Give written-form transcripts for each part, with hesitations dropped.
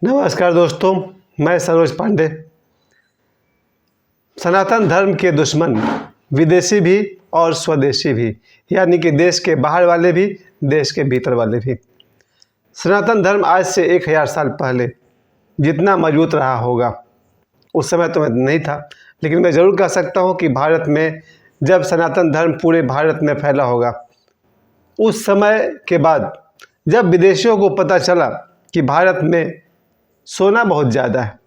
नमस्कार दोस्तों, मैं सरोज पांडे। सनातन धर्म के दुश्मन विदेशी भी और स्वदेशी भी, यानी कि देश के बाहर वाले भी, देश के भीतर वाले भी। सनातन धर्म आज से 1000 साल पहले जितना मजबूत रहा होगा, उस समय तो मैं नहीं था, लेकिन मैं ज़रूर कह सकता हूँ कि भारत में जब सनातन धर्म पूरे भारत में फैला होगा, उस समय के बाद जब विदेशियों को पता चला कि भारत में सोना बहुत ज़्यादा है,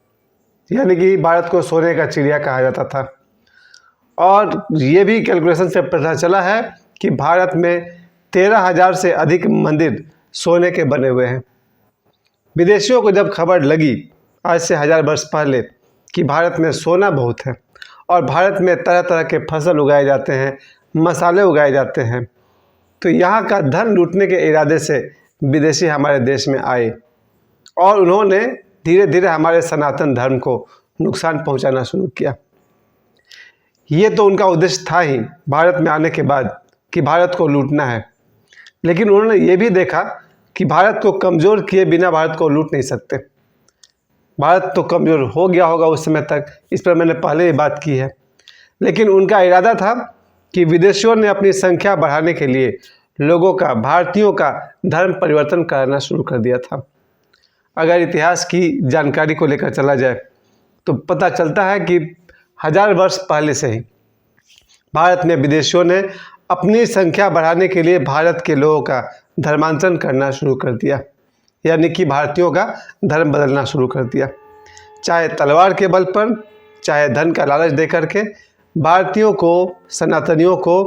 यानी कि भारत को सोने का चिड़िया कहा जाता था, और ये भी कैलकुलेशन से पता चला है कि भारत में 13,000 से अधिक मंदिर सोने के बने हुए हैं। विदेशियों को जब खबर लगी आज से 1000 वर्ष पहले कि भारत में सोना बहुत है और भारत में तरह तरह के फसल उगाए जाते हैं, मसाले उगाए जाते हैं, तो यहाँ का धन लूटने के इरादे से विदेशी हमारे देश में आए और उन्होंने धीरे धीरे हमारे सनातन धर्म को नुकसान पहुंचाना शुरू किया। ये तो उनका उद्देश्य था ही भारत में आने के बाद कि भारत को लूटना है, लेकिन उन्होंने ये भी देखा कि भारत को कमज़ोर किए बिना भारत को लूट नहीं सकते। भारत तो कमज़ोर हो गया होगा उस समय तक, इस पर मैंने पहले ही बात की है, लेकिन उनका इरादा था कि विदेशियों ने अपनी संख्या बढ़ाने के लिए लोगों का, भारतीयों का धर्म परिवर्तन करना शुरू कर दिया था। अगर इतिहास की जानकारी को लेकर चला जाए तो पता चलता है कि 1000 वर्ष पहले से ही भारत में विदेशियों ने अपनी संख्या बढ़ाने के लिए भारत के लोगों का धर्मांतरण करना शुरू कर दिया, यानी कि भारतीयों का धर्म बदलना शुरू कर दिया। चाहे तलवार के बल पर, चाहे धन का लालच दे करके भारतीयों को, सनातनियों को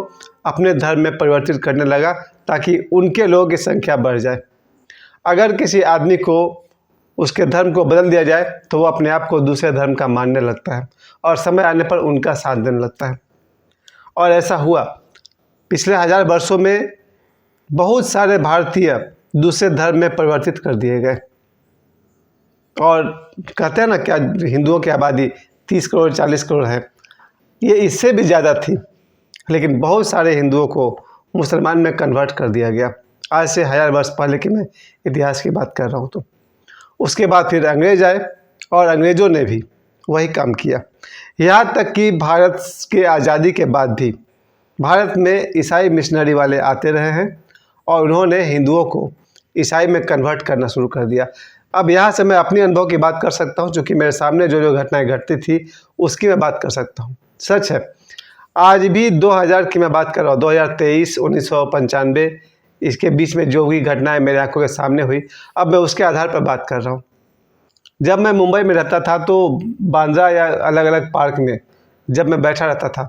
अपने धर्म में परिवर्तित करने लगा ताकि उनके लोगों की संख्या बढ़ जाए। अगर किसी आदमी को उसके धर्म को बदल दिया जाए तो वो अपने आप को दूसरे धर्म का मानने लगता है और समय आने पर उनका साथ देने लगता है। और ऐसा हुआ पिछले 1000 वर्षों में, बहुत सारे भारतीय दूसरे धर्म में परिवर्तित कर दिए गए। और कहते हैं ना, क्या हिंदुओं की आबादी 30 करोड़ 40 करोड़ है, ये इससे भी ज़्यादा थी, लेकिन बहुत सारे हिंदुओं को मुसलमान में कन्वर्ट कर दिया गया। आज से 1000 वर्ष पहले की मैं इतिहास की बात कर रहा हूँ। तो उसके बाद फिर अंग्रेज आए और अंग्रेज़ों ने भी वही काम किया, यहाँ तक कि भारत के आज़ादी के बाद भी भारत में ईसाई मिशनरी वाले आते रहे हैं और उन्होंने हिंदुओं को ईसाई में कन्वर्ट करना शुरू कर दिया। अब यहाँ से मैं अपने अनुभव की बात कर सकता हूँ, क्योंकि मेरे सामने जो जो घटनाएं घटती थी उसकी मैं बात कर सकता हूँ। सच है, आज भी 2000 की मैं बात कर रहा हूँ, 2023, 1995, इसके बीच में जो भी घटनाएं मेरे आंखों के सामने हुई, अब मैं उसके आधार पर बात कर रहा हूँ। जब मैं मुंबई में रहता था तो बांद्रा या अलग अलग पार्क में जब मैं बैठा रहता था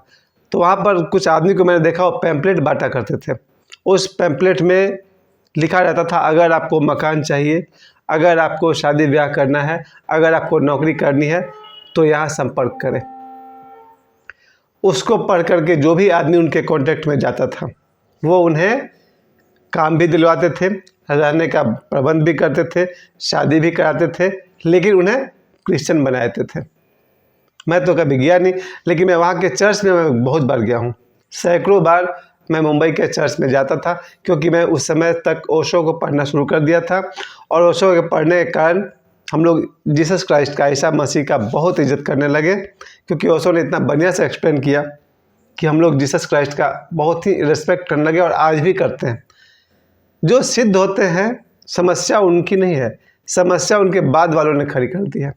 तो वहाँ पर कुछ आदमी को मैंने देखा, वो पैम्पलेट बांटा करते थे। उस पैम्पलेट में लिखा रहता था, अगर आपको मकान चाहिए, अगर आपको शादी ब्याह करना है, अगर आपको नौकरी करनी है तो यहाँ संपर्क करें। उसको पढ़ करके जो भी आदमी उनके कांटेक्ट में जाता था वो उन्हें काम भी दिलवाते थे, रहने का प्रबंध भी करते थे, शादी भी कराते थे, लेकिन उन्हें क्रिश्चियन बनाते थे। मैं तो कभी गया नहीं, लेकिन मैं वहाँ के चर्च में मैं बहुत बार गया हूँ। सैकड़ों बार मैं मुंबई के चर्च में जाता था, क्योंकि मैं उस समय तक ओशो को पढ़ना शुरू कर दिया था और ओशो के पढ़ने के कारण हम लोग जीसस क्राइस्ट का, ईसा मसीह का बहुत इज्जत करने लगे, क्योंकि ओशो ने इतना बढ़िया से एक्सप्लेन किया कि हम लोग जीसस क्राइस्ट का बहुत ही रिस्पेक्ट करने लगे और आज भी करते हैं। जो सिद्ध होते हैं, समस्या उनकी नहीं है, समस्या उनके बाद वालों ने खड़ी कर दी है।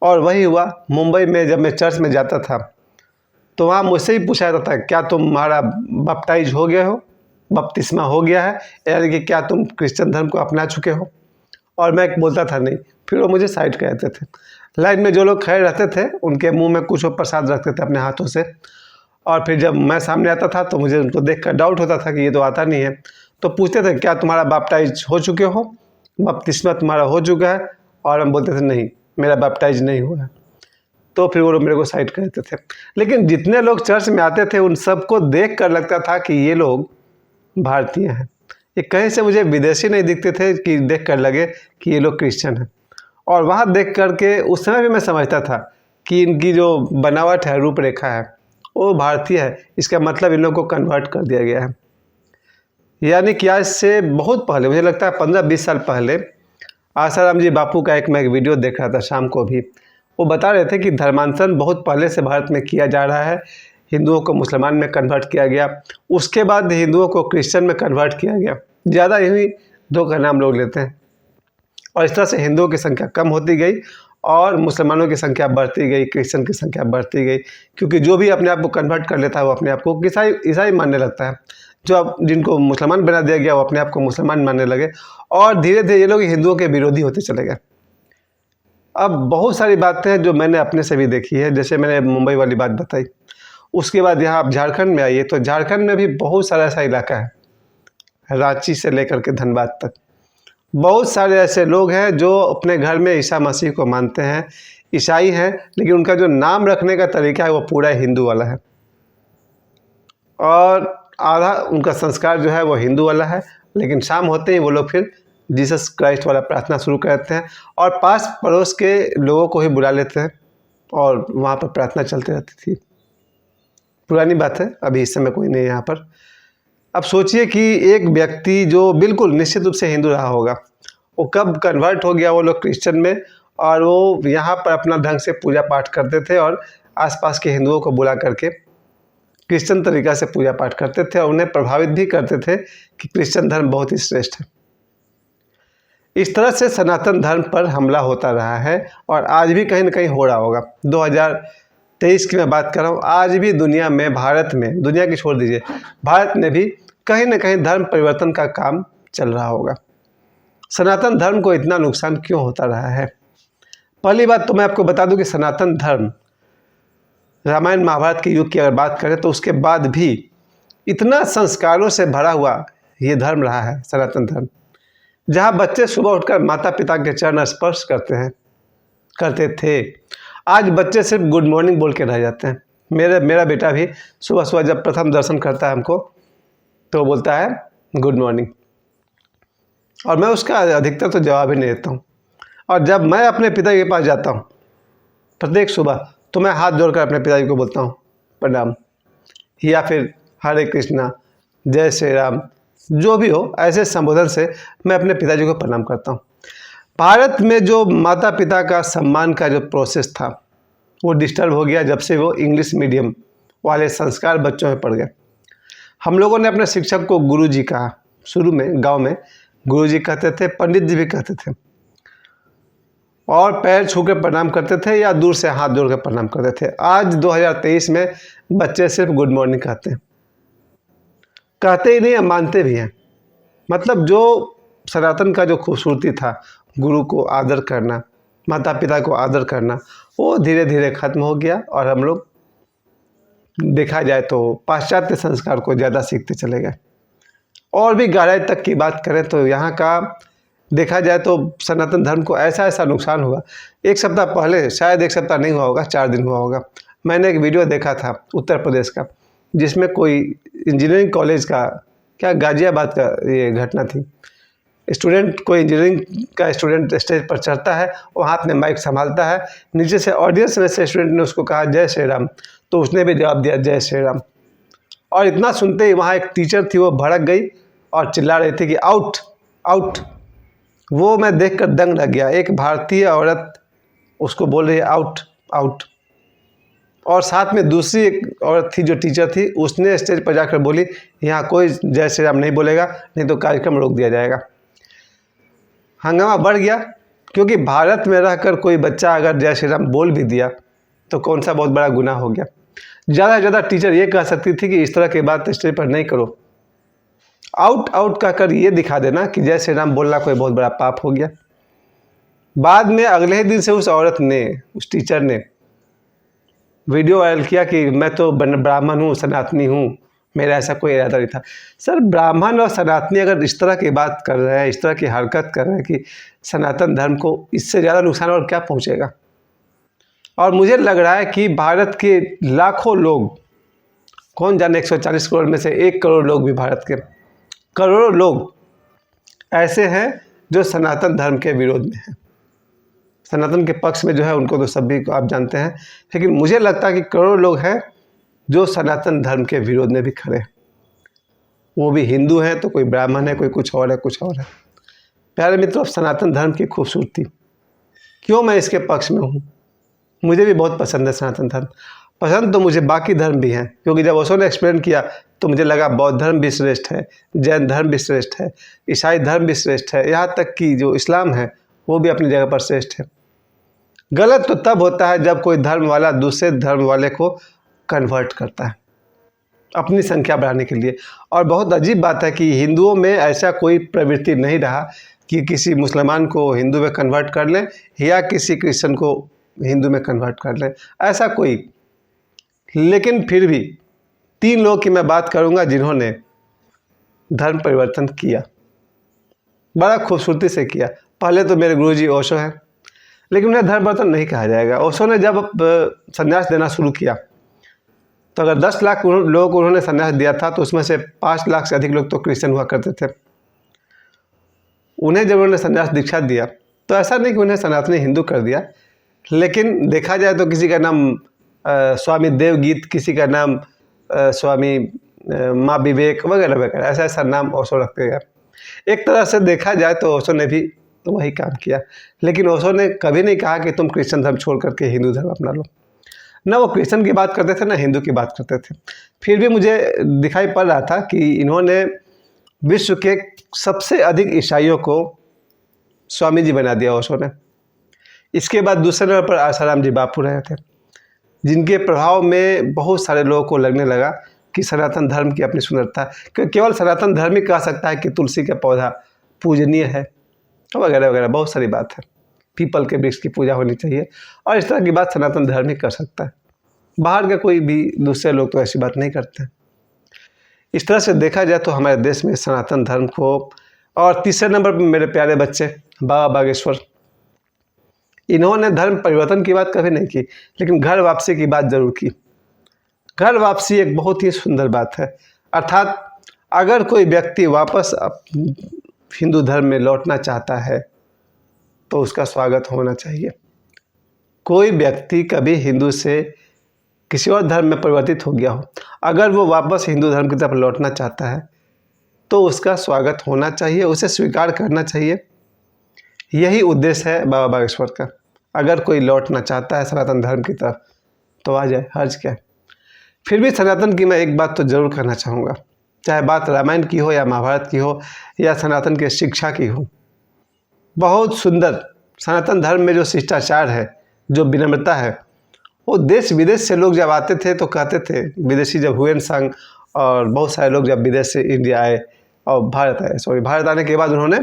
और वही हुआ मुंबई में, जब मैं चर्च में जाता था तो वहाँ मुझसे ही पूछा जाता था, क्या तुम्हारा बपटाइज हो गया हो, बपतिस्मा हो गया है, यानी कि क्या तुम क्रिश्चियन धर्म को अपना चुके हो? और मैं बोलता था नहीं। फिर वो मुझे साइड कहते थे। लाइन में जो लोग खड़े रहते थे उनके मुंह में कुछ वो प्रसाद रखते थे अपने हाथों से, और फिर जब मैं सामने आता था तो मुझे उनको देख कर डाउट होता था कि ये तो आता नहीं है, तो पूछते थे, क्या तुम्हारा बैप्टाइज हो चुके हो, बपतिस्मा तुम्हारा हो चुका है? और हम बोलते थे नहीं, मेरा बैप्टाइज नहीं हुआ है। तो फिर वो लोग मेरे को साइड करते थे। लेकिन जितने लोग चर्च में आते थे उन सबको देख कर लगता था कि ये लोग भारतीय हैं, ये कहीं से मुझे विदेशी नहीं दिखते थे कि देख कर लगे कि ये लोग क्रिश्चियन हैं। और वहाँ देख करके उस समय भी मैं समझता था कि इनकी जो बनावट है, रूपरेखा है, वो भारतीय है, इसका मतलब इन लोगों को कन्वर्ट कर दिया गया है। यानी कि आज से बहुत पहले, मुझे लगता है 15-20 साल पहले, आसाराम जी बापू का मैं एक वीडियो देख रहा था शाम को भी। वो बता रहे थे कि धर्मांतरण बहुत पहले से भारत में किया जा रहा है। हिंदुओं को मुसलमान में कन्वर्ट किया गया, उसके बाद हिंदुओं को क्रिश्चियन में कन्वर्ट किया गया। ज़्यादा यही दो का नाम लोग लेते हैं, और इस तरह से हिंदुओं की संख्या कम होती गई और मुसलमानों की संख्या बढ़ती गई, क्रिश्चियन की संख्या बढ़ती गई। क्योंकि जो भी अपने आप को कन्वर्ट कर लेता है वो अपने आप को ईसाई मानने लगता है। जो अब जिनको मुसलमान बना दिया गया वो अपने आप को मुसलमान मानने लगे, और धीरे धीरे ये लोग हिंदुओं के विरोधी होते चले गए। अब बहुत सारी बातें हैं जो मैंने अपने से भी देखी है, जैसे मैंने मुंबई वाली बात बताई। उसके बाद यहाँ आप झारखंड में आइए तो झारखंड में भी बहुत सारा ऐसा इलाका है, रांची से लेकर के धनबाद तक बहुत सारे ऐसे लोग हैं जो अपने घर में ईसा मसीह को मानते हैं, ईसाई हैं, लेकिन उनका जो नाम रखने का तरीका है वो पूरा हिंदू वाला है, और आधा उनका संस्कार जो है वो हिंदू वाला है। लेकिन शाम होते ही वो लोग फिर जीसस क्राइस्ट वाला प्रार्थना शुरू करते हैं, और पास पड़ोस के लोगों को ही बुला लेते हैं, और वहाँ पर प्रार्थना चलती रहती थी। पुरानी बात है, अभी इस समय कोई नहीं है यहाँ पर। अब सोचिए कि एक व्यक्ति जो बिल्कुल निश्चित रूप से हिंदू रहा होगा, वो कब कन्वर्ट हो गया वो लोग क्रिश्चियन में, और वो यहाँ पर अपना ढंग से पूजा पाठ करते थे, और आसपास के हिंदुओं को बुला करके क्रिश्चियन तरीक़ा से पूजा पाठ करते थे, और उन्हें प्रभावित भी करते थे कि क्रिश्चियन धर्म बहुत ही श्रेष्ठ है। इस तरह से सनातन धर्म पर हमला होता रहा है, और आज भी कहीं ना कहीं हो रहा होगा। 2023 की मैं बात कर रहा हूँ, आज भी दुनिया में, भारत में, दुनिया की छोड़ दीजिए, भारत में भी कहीं ना कहीं धर्म परिवर्तन का काम चल रहा होगा। सनातन धर्म को इतना नुकसान क्यों होता रहा है? पहली बात तो मैं आपको बता दूं कि सनातन धर्म रामायण महाभारत के युग की अगर बात करें तो उसके बाद भी इतना संस्कारों से भरा हुआ ये धर्म रहा है, सनातन धर्म, जहाँ बच्चे सुबह उठकर माता पिता के चरण स्पर्श करते थे। आज बच्चे सिर्फ गुड मॉर्निंग बोल के रह जाते हैं। मेरा बेटा भी सुबह सुबह जब प्रथम दर्शन करता है हमको, तो बोलता है गुड मॉर्निंग, और मैं उसका अधिकतर तो जवाब ही नहीं देता हूँ। और जब मैं अपने पिताजी के पास जाता हूँ प्रत्येक सुबह, तो मैं हाथ जोड़कर अपने पिताजी को बोलता हूँ प्रणाम, या फिर हरे कृष्णा, जय श्री राम, जो भी हो, ऐसे संबोधन से मैं अपने पिताजी को प्रणाम करता हूँ। भारत में जो माता पिता का सम्मान का जो प्रोसेस था वो डिस्टर्ब हो गया जब से वो इंग्लिश मीडियम वाले संस्कार बच्चों में पड़ गए। हम लोगों ने अपने शिक्षक को गुरुजी कहा। शुरू में गांव में गुरुजी कहते थे, पंडित जी भी कहते थे, और पैर छू के प्रणाम करते थे या दूर से हाथ जोड़ कर प्रणाम करते थे। आज 2023 में बच्चे सिर्फ गुड मॉर्निंग कहते हैं, कहते ही नहीं है, मानते भी हैं। मतलब जो सनातन का जो खूबसूरती था, गुरु को आदर करना, माता पिता को आदर करना, वो धीरे धीरे खत्म हो गया, और हम लोग देखा जाए तो पाश्चात्य संस्कार को ज़्यादा सीखते चले गए। और भी गहराई तक की बात करें तो यहाँ का देखा जाए तो सनातन धर्म को ऐसा नुकसान हुआ। एक सप्ताह पहले, शायद एक सप्ताह नहीं हुआ होगा, 4 दिन हुआ होगा, मैंने एक वीडियो देखा था उत्तर प्रदेश का, जिसमें कोई इंजीनियरिंग कॉलेज का, क्या गाजियाबाद का ये घटना थी। स्टूडेंट, कोई इंजीनियरिंग का स्टूडेंट स्टेज पर चढ़ता है, वो हाथ में माइक संभालता है, नीचे से ऑडियंस में से स्टूडेंट ने उसको कहा जय श्री राम, तो उसने भी जवाब दिया जय श्री राम। और इतना सुनते ही वहाँ एक टीचर थी, वो भड़क गई और चिल्ला रही थी कि आउट आउट। वो मैं देखकर दंग रह गया। एक भारतीय औरत उसको बोल रही है आउट आउट, और साथ में दूसरी एक औरत थी जो टीचर थी, उसने स्टेज पर जाकर बोली यहाँ कोई जय श्री राम नहीं बोलेगा, नहीं तो कार्यक्रम रोक दिया जाएगा। हंगामा बढ़ गया, क्योंकि भारत में रहकर कोई बच्चा अगर जय श्री राम बोल भी दिया तो कौन सा बहुत बड़ा गुनाह हो गया। ज़्यादा से ज़्यादा टीचर ये कह सकती थी कि इस तरह की बात स्टेज पर नहीं करो। आउट आउट कहकर ये दिखा देना कि जय श्री राम बोलना कोई बहुत बड़ा पाप हो गया। बाद में अगले ही दिन से उस औरत ने, उस टीचर ने वीडियो वायरल किया कि मैं तो ब्राह्मण हूँ, सनातनी हूँ, मेरा ऐसा कोई इरादा नहीं था। सर, ब्राह्मण और सनातनी अगर इस तरह की बात कर रहे हैं, इस तरह की हरकत कर रहे हैं कि सनातन धर्म को इससे ज़्यादा नुकसान और क्या पहुँचेगा। और मुझे लग रहा है कि भारत के लाखों लोग, कौन जाने 140 करोड़ में से 1 करोड़ लोग भी, भारत के करोड़ों लोग ऐसे हैं जो सनातन धर्म के विरोध में हैं। सनातन के पक्ष में जो है उनको तो सभी को आप जानते हैं, लेकिन मुझे लगता है कि करोड़ों लोग हैं जो सनातन धर्म के विरोध में भी खड़े हैं। वो भी हिंदू हैं तो कोई ब्राह्मण है, कोई कुछ और है, कुछ और है। प्यारे मित्रों, अब सनातन धर्म की खूबसूरती, क्यों मैं इसके पक्ष में हूँ। मुझे भी बहुत पसंद है सनातन धर्म। पसंद तो मुझे बाकी धर्म भी हैं, क्योंकि जब ओशो ने एक्सप्लेन किया तो मुझे लगा बौद्ध धर्म भी श्रेष्ठ है, जैन धर्म भी श्रेष्ठ है, ईसाई धर्म भी श्रेष्ठ है, यहाँ तक कि जो इस्लाम है वो भी अपनी जगह पर श्रेष्ठ है। गलत तो तब होता है जब कोई धर्म वाला दूसरे धर्म वाले को कन्वर्ट करता है अपनी संख्या बढ़ाने के लिए। और बहुत अजीब बात है कि हिंदुओं में ऐसा कोई प्रवृत्ति नहीं रहा कि किसी मुसलमान को हिंदू में कन्वर्ट कर लें या किसी क्रिश्चियन को हिंदू में कन्वर्ट कर लें, ऐसा कोई। लेकिन फिर भी 3 लोगों की मैं बात करूंगा जिन्होंने धर्म परिवर्तन किया, बड़ा खूबसूरती से किया। पहले तो मेरे गुरुजी ओशो हैं, लेकिन उन्हें धर्म परिवर्तन नहीं कहा जाएगा। ओशो ने जब संन्यास देना शुरू किया तो अगर 10 लाख लोगों को उन्होंने संन्यास दिया था तो उसमें से 5 लाख से अधिक लोग तो क्रिश्चियन हुआ करते थे। उन्हें जब उन्होंने संन्यास दीक्षा दिया तो ऐसा नहीं कि उन्हें सनातनी हिंदू कर दिया, लेकिन देखा जाए तो किसी का नाम स्वामी देवगीत, किसी का नाम स्वामी माँ विवेक वगैरह वगैरह, ऐसा ऐसा नाम ओशो रखते हैं। एक तरह से देखा जाए तो ओशो ने भी वही काम किया, लेकिन ओशो ने कभी नहीं कहा कि तुम क्रिश्चियन धर्म छोड़ करके हिंदू धर्म अपना लो। ना वो क्रिश्चियन की बात करते थे ना हिंदू की बात करते थे। फिर भी मुझे दिखाई पड़ रहा था कि इन्होंने विश्व के सबसे अधिक ईसाइयों को स्वामी जी बना दिया ओशो ने। इसके बाद दूसरे नंबर पर आसाराम जी बापू रहे थे, जिनके प्रभाव में बहुत सारे लोगों को लगने लगा कि सनातन धर्म की अपनी सुंदरता, केवल सनातन धर्म ही कह सकता है कि तुलसी का पौधा पूजनीय है वगैरह वगैरह, बहुत सारी बात है। पीपल के वृक्ष की पूजा होनी चाहिए और इस तरह की बात सनातन धर्म ही कर सकता है। बाहर के कोई भी दूसरे लोग तो ऐसी बात नहीं करते। इस तरह से देखा जाए तो हमारे देश में सनातन धर्म को। और तीसरे नंबर पर मेरे प्यारे बच्चे बाबा बागेश्वर, इन्होंने धर्म परिवर्तन की बात कभी नहीं की, लेकिन घर वापसी की बात जरूर की। घर वापसी एक बहुत ही सुंदर बात है। अर्थात अगर कोई व्यक्ति वापस हिंदू धर्म में लौटना चाहता है तो उसका स्वागत होना चाहिए। कोई व्यक्ति कभी हिंदू से किसी और धर्म में परिवर्तित हो गया हो, अगर वो वापस हिंदू धर्म की तरफ लौटना चाहता है तो उसका स्वागत होना चाहिए, उसे स्वीकार करना चाहिए। यही उद्देश्य है बाबा बागेश्वर का। अगर कोई लौटना चाहता है सनातन धर्म की तरफ तो आ जाए, हर्ज क्या है। फिर भी सनातन की मैं एक बात तो जरूर कहना चाहूँगा, चाहे बात रामायण की हो या महाभारत की हो या सनातन के शिक्षा की हो, बहुत सुंदर सनातन धर्म में जो शिष्टाचार है, जो विनम्रता है, वो देश विदेश से लोग जब आते थे तो कहते थे, विदेशी जब हुएन और बहुत सारे लोग जब विदेश से इंडिया आए और भारत आने के बाद उन्होंने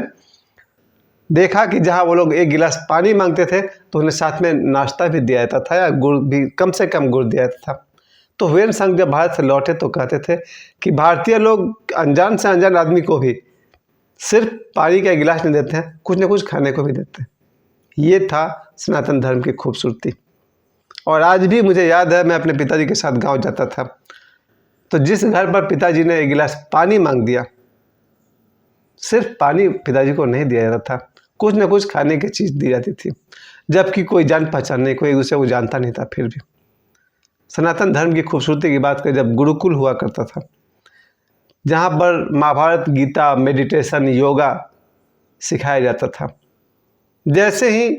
देखा कि जहाँ वो लोग एक गिलास पानी मांगते थे तो उन्हें साथ में नाश्ता भी दिया जाता था या गुड़ भी, कम से कम गुड़ दिया जाता था। तो हुएन सांग जब भारत से लौटे तो कहते थे कि भारतीय लोग अनजान से अनजान आदमी को भी सिर्फ पानी का गिलास नहीं देते हैं, कुछ न कुछ खाने को भी देते हैं। ये था सनातन धर्म की खूबसूरती। और आज भी मुझे याद है, मैं अपने पिताजी के साथ गांव जाता था तो जिस घर पर पिताजी ने एक गिलास पानी मांग दिया, सिर्फ पानी पिताजी को नहीं दिया जाता था, कुछ न कुछ खाने की चीज़ दी जाती थी, जबकि कोई जान पहचान नहीं, कोई एक दूसरे को जानता नहीं था। फिर भी सनातन धर्म की खूबसूरती की बात करें, जब गुरुकुल हुआ करता था जहाँ पर महाभारत, गीता, मेडिटेशन, योगा सिखाया जाता था, जैसे ही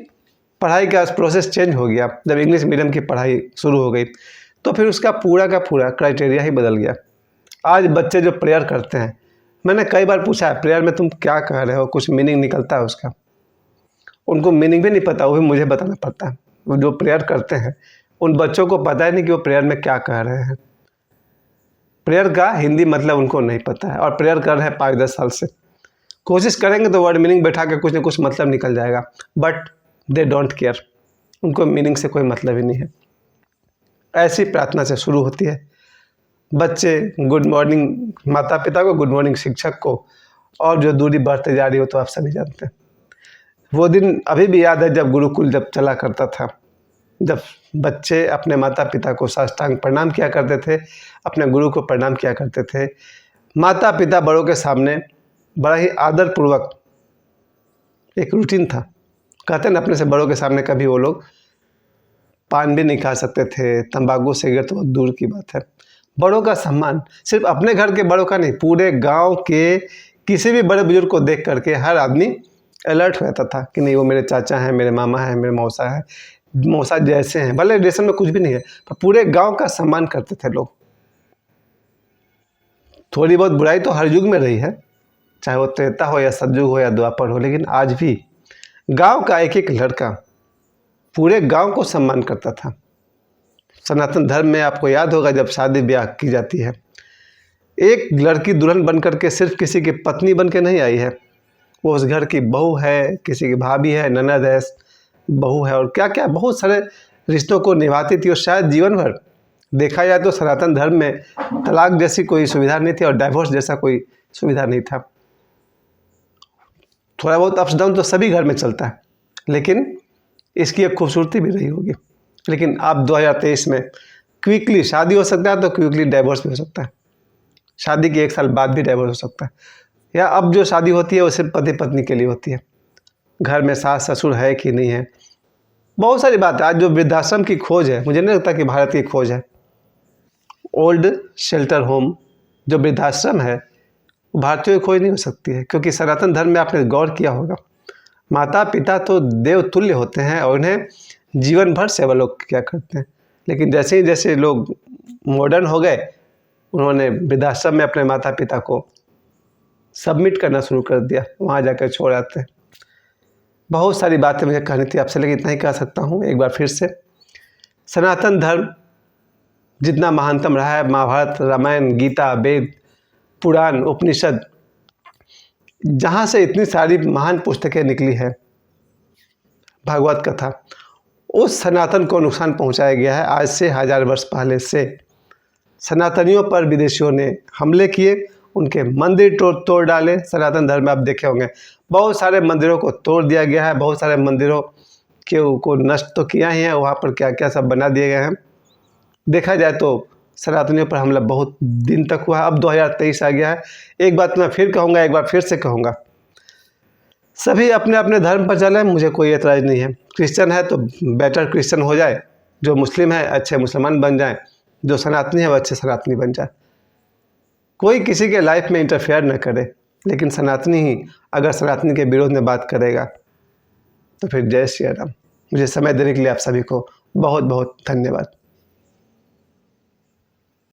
पढ़ाई का प्रोसेस चेंज हो गया, जब इंग्लिश मीडियम की पढ़ाई शुरू हो गई तो फिर उसका पूरा का पूरा क्राइटेरिया ही बदल गया। आज बच्चे जो प्रेयर करते हैं, मैंने कई बार पूछा है प्रेयर में तुम क्या कह रहे हो, कुछ मीनिंग निकलता है उसका? उनको मीनिंग भी नहीं पता, वो भी मुझे बताना पड़ता है। वो जो प्रेयर करते हैं उन बच्चों को पता ही नहीं कि वो प्रेयर में क्या कह रहे हैं। प्रेयर का हिंदी मतलब उनको नहीं पता है और प्रेयर कर रहे हैं 5-10 साल से। कोशिश करेंगे तो वर्ड मीनिंग बैठा के कुछ ना कुछ मतलब निकल जाएगा, बट दे डोंट केयर, उनको मीनिंग से कोई मतलब ही नहीं है। ऐसी प्रार्थना से शुरू होती है। बच्चे गुड मॉर्निंग माता पिता को, गुड मॉर्निंग शिक्षक को, और जो दूरी बढ़ते जा रही हो तो आप सभी जानते हैं। वो दिन अभी भी याद है जब गुरुकुल जब चला करता था, जब बच्चे अपने माता पिता को साष्टांग प्रणाम किया करते थे, अपने गुरु को प्रणाम किया करते थे। माता पिता बड़ों के सामने बड़ा ही आदर पूर्वक, एक रूटीन था। कहते हैं ना, अपने से बड़ों के सामने कभी वो लोग पान भी नहीं खा सकते थे, तंबाकू सिगरेट तो दूर की बात है। बड़ों का सम्मान सिर्फ अपने घर के बड़ों का नहीं, पूरे गांव के किसी भी बड़े बुजुर्ग को देख करके हर आदमी अलर्ट हो जाता था कि नहीं वो मेरे चाचा हैं, मेरे मामा हैं, मेरे मौसा हैं, मौसा जैसे हैं, भले रिलेशन में कुछ भी नहीं है पर पूरे गांव का सम्मान करते थे लोग। थोड़ी बहुत बुराई तो हर युग में रही है, चाहे वो त्रेता हो या सतयुग हो या द्वापर हो, लेकिन आज भी गांव का एक एक लड़का पूरे गांव को सम्मान करता था। सनातन धर्म में आपको याद होगा जब शादी ब्याह की जाती है, एक लड़की दुल्हन बन करके सिर्फ किसी की पत्नी बन के नहीं आई है, वो उस घर की बहू है, किसी की भाभी है, ननद है, बहू है और क्या क्या बहुत सारे रिश्तों को निभाती थी। और शायद जीवन भर देखा जाए तो सनातन धर्म में तलाक जैसी कोई सुविधा नहीं थी और डाइवोर्स जैसा कोई सुविधा नहीं था। थोड़ा बहुत अप्स डाउन तो सभी घर में चलता है, लेकिन इसकी एक खूबसूरती भी रही होगी। लेकिन अब 2023 में क्विकली शादी हो सकता है तो क्विकली डाइवोर्स भी हो सकता है, शादी के 1 साल बाद भी डाइवोर्स हो सकता है, या अब जो शादी होती है वो सिर्फ पति पत्नी के लिए होती है, घर में सास ससुर है कि नहीं है, बहुत सारी बात है। आज जो वृद्धाश्रम की खोज है, मुझे नहीं लगता कि भारत की खोज है। ओल्ड शेल्टर होम जो वृद्धाश्रम है वो भारतीयों की खोज नहीं हो सकती है, क्योंकि सनातन धर्म में आपने गौर किया होगा माता पिता तो देव तुल्य होते हैं और उन्हें जीवन भर सेवा लोग क्या करते हैं। लेकिन जैसे ही जैसे लोग मॉडर्न हो गए, उन्होंने वृद्धाश्रम में अपने माता पिता को सबमिट करना शुरू कर दिया, वहाँ जाकर छोड़ आते हैं। बहुत सारी बातें मुझे कहनी थी आपसे, लेकिन इतना ही कह सकता हूँ एक बार फिर से, सनातन धर्म जितना महानतम रहा है, महाभारत, रामायण, गीता, वेद, पुराण, उपनिषद, जहाँ से इतनी सारी महान पुस्तकें निकली है, भागवत कथा, उस सनातन को नुकसान पहुँचाया गया है। आज से 1000 वर्ष पहले से सनातनियों पर विदेशियों ने हमले किए, उनके मंदिर तोड़ डाले। सनातन धर्म में आप देखे होंगे बहुत सारे मंदिरों को तोड़ दिया गया है, बहुत सारे मंदिरों को नष्ट तो किया ही है, वहाँ पर क्या क्या सब बना दिए गए हैं। देखा जाए तो सनातनियों पर हमला बहुत दिन तक हुआ है। अब 2023 आ गया है। एक बात मैं फिर कहूँगा, एक बार फिर से कहूँगा, सभी अपने अपने धर्म पर चलें, मुझे कोई एतराज़ नहीं है। क्रिश्चियन है तो बेटर क्रिश्चियन हो जाए, जो मुस्लिम है अच्छे मुसलमान बन जाए, जो सनातनी है वो अच्छे सनातनी बन जाए, कोई किसी के लाइफ में इंटरफेयर न करे। लेकिन सनातनी ही अगर सनातनी के विरोध में बात करेगा तो फिर जय श्री राम। मुझे समय देने के लिए आप सभी को बहुत बहुत धन्यवाद।